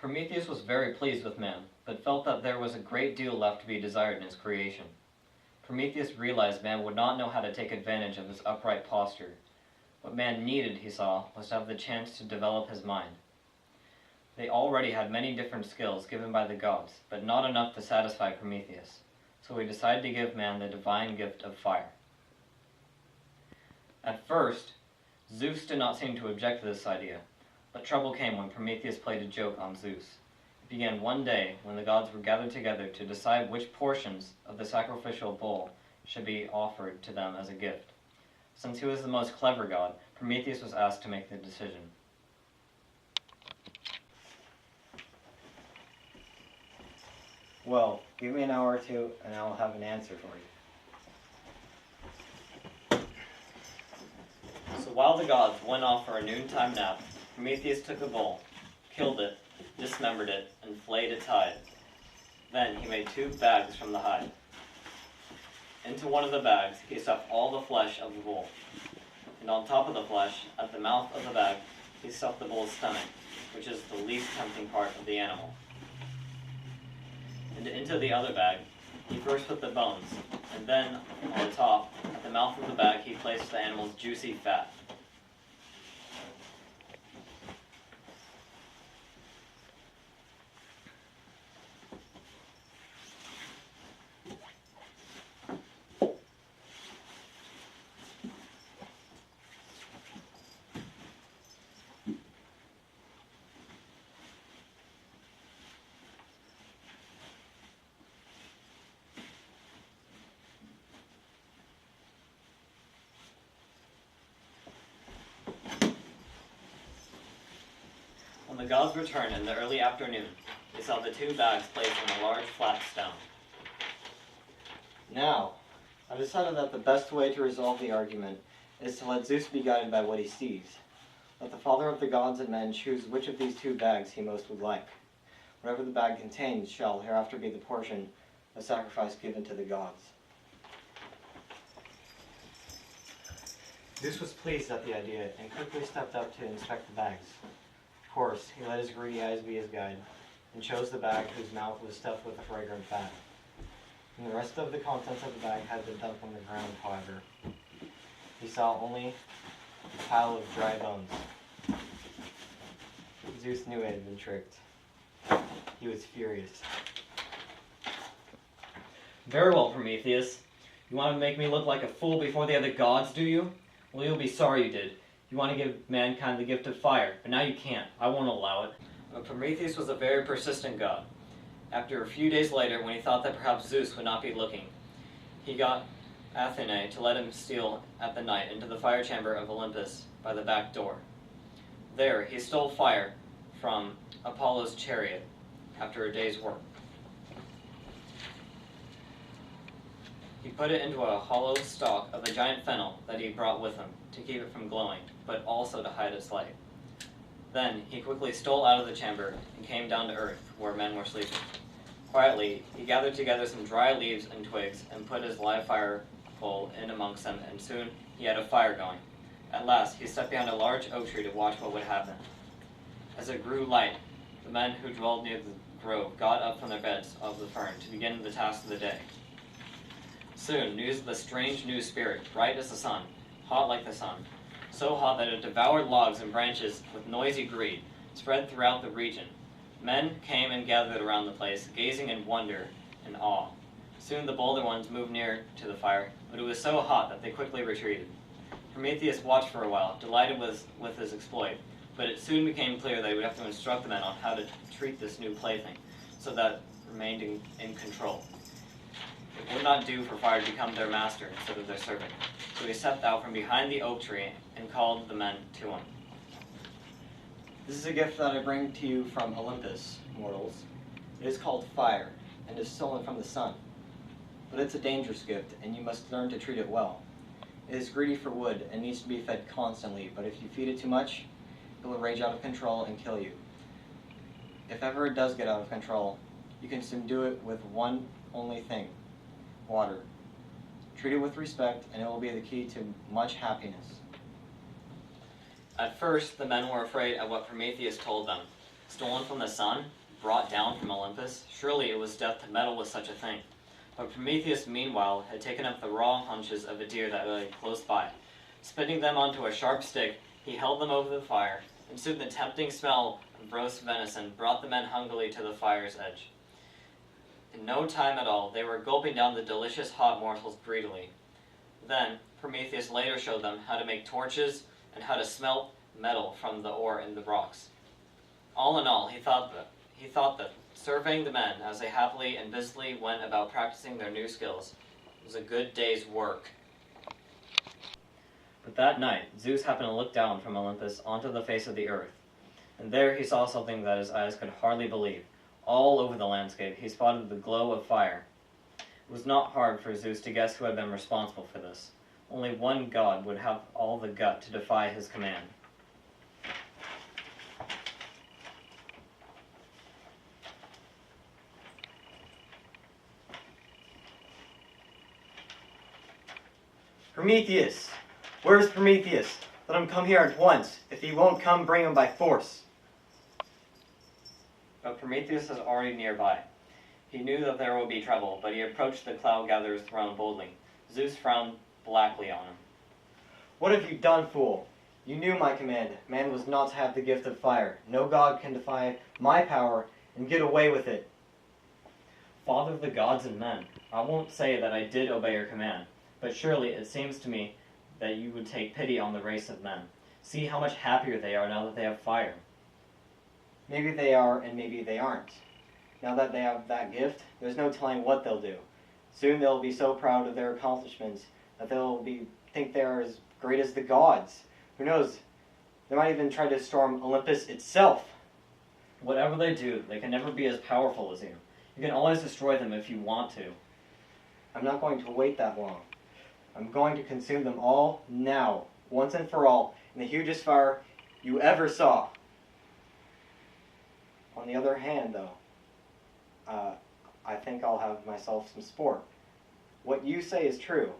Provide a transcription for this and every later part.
Prometheus was very pleased with man, but felt that there was a great deal left to be desired in his creation. Prometheus realized man would not know how to take advantage of his upright posture. What man needed, he saw, was to have the chance to develop his mind. They already had many different skills given by the gods, but not enough to satisfy Prometheus, so he decided to give man the divine gift of fire. At first, Zeus did not seem to object to this idea, but trouble came when Prometheus played a joke on Zeus. It began one day when the gods were gathered together to decide which portions of the sacrificial bull should be offered to them as a gift. Since he was the most clever god, Prometheus was asked to make the decision. Well, give me an hour or two and I'll have an answer for you. So while the gods went off for a noontime nap, Prometheus took the bull, killed it, dismembered it, and flayed its hide. Then he made 2 bags from the hide. Into one of the bags he stuffed all the flesh of the bull, and on top of the flesh, at the mouth of the bag, he stuffed the bull's stomach, which is the least tempting part of the animal. And into the other bag, he first put the bones, and then, on the top, at the mouth of the bag, he placed the animal's juicy fat. When the gods returned in the early afternoon, they saw the 2 bags placed on a large flat stone. Now, I've decided that the best way to resolve the argument is to let Zeus be guided by what he sees. Let the father of the gods and men choose which of these 2 bags he most would like. Whatever the bag contains shall hereafter be the portion of sacrifice given to the gods. Zeus was pleased at the idea and quickly stepped up to inspect the bags. Of course, he let his greedy eyes be his guide, and chose the bag whose mouth was stuffed with a fragrant fat. And the rest of the contents of the bag had been dumped on the ground, however. He saw only a pile of dry bones. Zeus knew he had been tricked. He was furious. Very well, Prometheus. You want to make me look like a fool before the other gods, do you? Well, you'll be sorry you did. You want to give mankind the gift of fire, but now you can't. I won't allow it. But Prometheus was a very persistent god. After a few days later, when he thought that perhaps Zeus would not be looking, he got Athene to let him steal at the night into the fire chamber of Olympus by the back door. There, he stole fire from Apollo's chariot after a day's work. He put it into a hollow stalk of a giant fennel that he brought with him to keep it from glowing, but also to hide its light. Then he quickly stole out of the chamber and came down to earth, where men were sleeping. Quietly, he gathered together some dry leaves and twigs and put his live fire coal in amongst them, and soon he had a fire going. At last, he stepped behind a large oak tree to watch what would happen. As it grew light, the men who dwelled near the grove got up from their beds of the fern to begin the task of the day. Soon, news of the strange new spirit, bright as the sun, hot like the sun, so hot that it devoured logs and branches with noisy greed, spread throughout the region. Men came and gathered around the place, gazing in wonder and awe. Soon the bolder ones moved near to the fire, but it was so hot that they quickly retreated. Prometheus watched for a while, delighted with his exploit, but it soon became clear that he would have to instruct the men on how to treat this new plaything, so that it remained in control. It would not do for fire to become their master instead of their servant. So he stepped out from behind the oak tree and called the men to him. This is a gift that I bring to you from Olympus, mortals. It is called fire, and is stolen from the sun. But it's a dangerous gift, and you must learn to treat it well. It is greedy for wood, and needs to be fed constantly, but if you feed it too much, it will rage out of control and kill you. If ever it does get out of control, you can subdue it with one only thing: water. Treat it with respect, and it will be the key to much happiness. At first, the men were afraid at what Prometheus told them, stolen from the sun, brought down from Olympus? Surely it was death to meddle with such a thing. But Prometheus, meanwhile, had taken up the raw haunches of a deer that lay close by. Spitting them onto a sharp stick, he held them over the fire, and soon the tempting smell of roast venison brought the men hungrily to the fire's edge. In no time at all, they were gulping down the delicious hot morsels greedily. Then, Prometheus later showed them how to make torches and how to smelt metal from the ore in the rocks. All in all, he thought that surveying the men as they happily and busily went about practicing their new skills was a good day's work. But that night, Zeus happened to look down from Olympus onto the face of the earth, and there he saw something that his eyes could hardly believe. All over the landscape, he spotted the glow of fire. It was not hard for Zeus to guess who had been responsible for this. Only one god would have all the gut to defy his command. Prometheus! Where's Prometheus? Let him come here at once. If he won't come, bring him by force. But Prometheus was already nearby. He knew that there would be trouble, but he approached the cloud-gatherer's throne boldly. Zeus frowned blackly on him. What have you done, fool? You knew my command. Man was not to have the gift of fire. No god can defy my power and get away with it. Father of the gods and men, I won't say that I did obey your command, but surely it seems to me that you would take pity on the race of men. See how much happier they are now that they have fire. Maybe they are, and maybe they aren't. Now that they have that gift, there's no telling what they'll do. Soon they'll be so proud of their accomplishments that think they're as great as the gods. Who knows? They might even try to storm Olympus itself. Whatever they do, they can never be as powerful as you. You can always destroy them if you want to. I'm not going to wait that long. I'm going to consume them all now, once and for all, in the hugest fire you ever saw. On the other hand, though, I think I'll have myself some sport. What you say is true.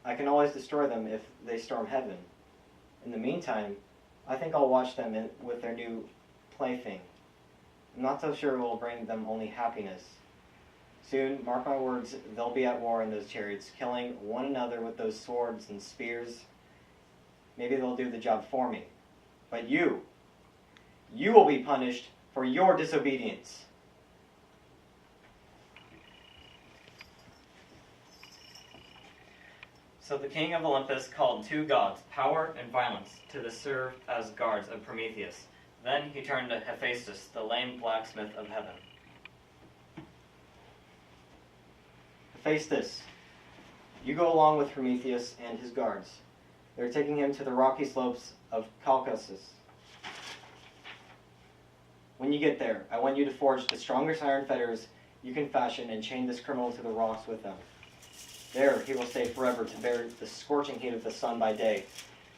I can always destroy them if they storm heaven. In the meantime, I think I'll watch them with their new plaything. I'm not so sure it will bring them only happiness. Soon, mark my words, they'll be at war in those chariots, killing one another with those swords and spears. Maybe they'll do the job for me. But you will be punished for your disobedience. So the king of Olympus called two gods, Power and Violence, to serve as guards of Prometheus. Then he turned to Hephaestus, the lame blacksmith of heaven. Hephaestus, you go along with Prometheus and his guards. They're taking him to the rocky slopes of Caucasus. When you get there, I want you to forge the strongest iron fetters you can fashion and chain this criminal to the rocks with them. There he will stay forever to bear the scorching heat of the sun by day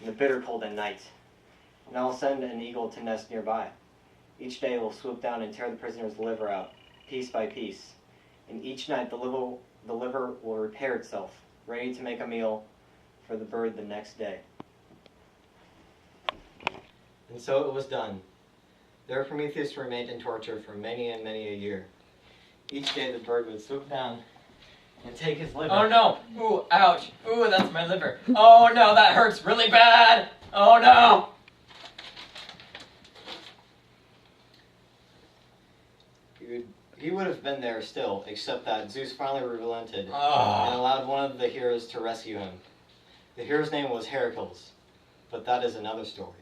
and the bitter cold at night. And I'll send an eagle to nest nearby. Each day it will swoop down and tear the prisoner's liver out, piece by piece. And each night the liver will repair itself, ready to make a meal for the bird the next day. And so it was done. There Prometheus remained in torture for many and many a year. Each day the bird would swoop down and take his liver. Oh no! Ooh, ouch! Ooh, that's my liver. Oh no, that hurts really bad! Oh no! He would have been there still, except that Zeus finally relented and Oh. allowed one of the heroes to rescue him. The hero's name was Heracles, but that is another story.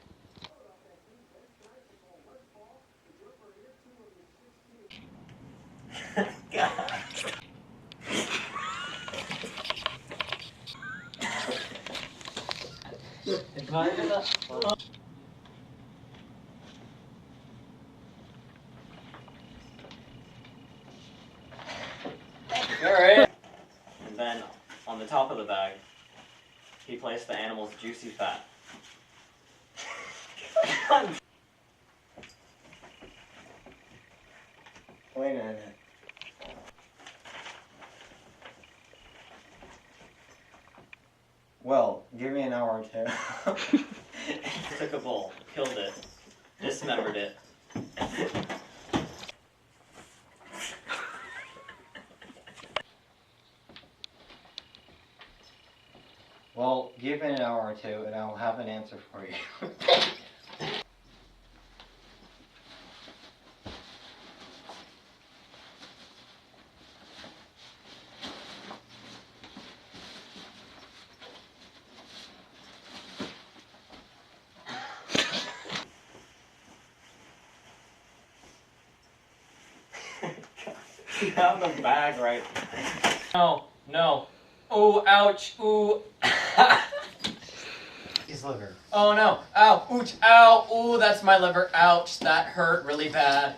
Alright. And then, on the top of the bag, he placed the animal's juicy fat. Wait a minute. Well, give me an hour or two. Took a bull, killed it, dismembered it, Give it an hour or two, and I'll have an answer for you. You have the bag right. No, no. Ooh, ouch, ooh. His liver. Oh no, ow, ouch, ow, ooh, that's my liver, ouch, that hurt really bad.